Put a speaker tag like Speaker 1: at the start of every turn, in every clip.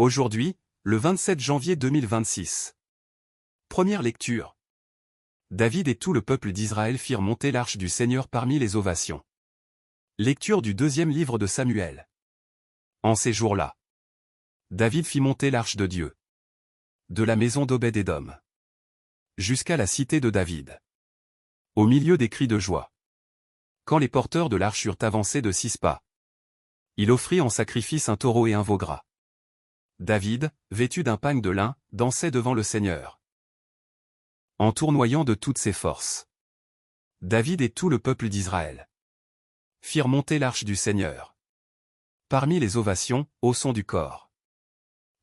Speaker 1: Aujourd'hui, le 27 janvier 2026. Première lecture. David et tout le peuple d'Israël firent monter l'arche du Seigneur parmi les ovations. Lecture du deuxième livre de Samuel. En ces jours-là, David fit monter l'arche de Dieu, de la maison d'Obed-Édom, jusqu'à la cité de David, au milieu des cris de joie. Quand les porteurs de l'arche eurent avancé de 6 pas, il offrit en sacrifice un taureau et un veau gras. David, vêtu d'un pagne de lin, dansait devant le Seigneur, en tournoyant de toutes ses forces. David et tout le peuple d'Israël firent monter l'arche du Seigneur parmi les ovations, au son du cor.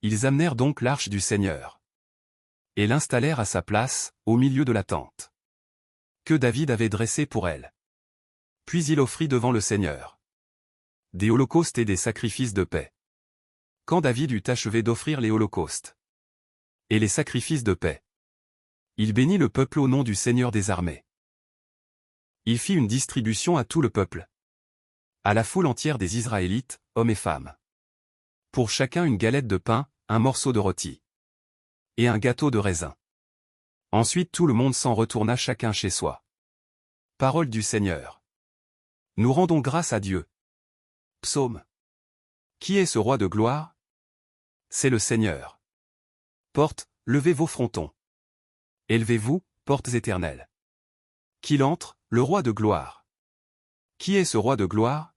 Speaker 1: Ils amenèrent donc l'arche du Seigneur et l'installèrent à sa place, au milieu de la tente que David avait dressée pour elle. Puis il offrit devant le Seigneur des holocaustes et des sacrifices de paix. Quand David eut achevé d'offrir les holocaustes et les sacrifices de paix, il bénit le peuple au nom du Seigneur des armées. Il fit une distribution à tout le peuple, à la foule entière des Israélites, hommes et femmes. Pour chacun une galette de pain, un morceau de rôti et un gâteau de raisin. Ensuite tout le monde s'en retourna chacun chez soi. Parole du Seigneur. Nous rendons grâce à Dieu. Psaume. Qui est ce roi de gloire? C'est le Seigneur. Portes, levez vos frontons. Élevez-vous, portes éternelles. Qu'il entre, le roi de gloire. Qui est ce roi de gloire?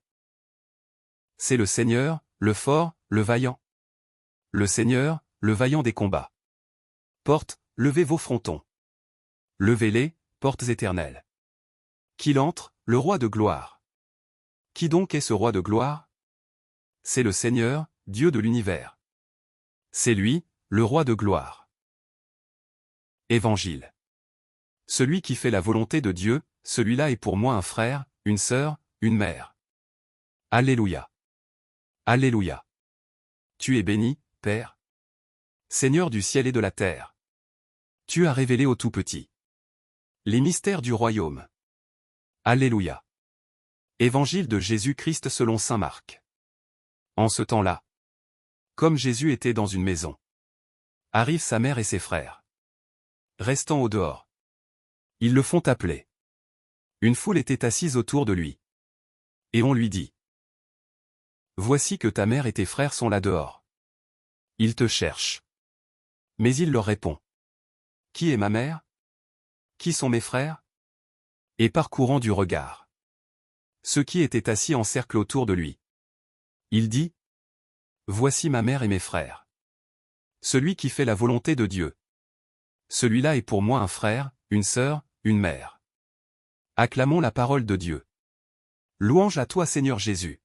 Speaker 1: C'est le Seigneur, le fort, le vaillant. Le Seigneur, le vaillant des combats. Portes, levez vos frontons. Levez-les, portes éternelles. Qu'il entre, le roi de gloire. Qui donc est ce roi de gloire? C'est le Seigneur, Dieu de l'univers. C'est lui, le roi de gloire. Évangile. Celui qui fait la volonté de Dieu, celui-là est pour moi un frère, une sœur, une mère. Alléluia. Alléluia. Tu es béni, Père, Seigneur du ciel et de la terre. Tu as révélé au tout-petit les mystères du royaume. Alléluia. Évangile de Jésus-Christ selon saint Marc. En ce temps-là, comme Jésus était dans une maison, arrivent sa mère et ses frères. Restant au dehors, ils le font appeler. Une foule était assise autour de lui. Et on lui dit: Voici que ta mère et tes frères sont là dehors. Ils te cherchent. Mais il leur répond: Qui est ma mère? Qui sont mes frères? Et parcourant du regard ceux qui étaient assis en cercle autour de lui, il dit: Voici ma mère et mes frères. Celui qui fait la volonté de Dieu. Celui-là est pour moi un frère, une sœur, une mère. Acclamons la parole de Dieu. Louange à toi Seigneur Jésus.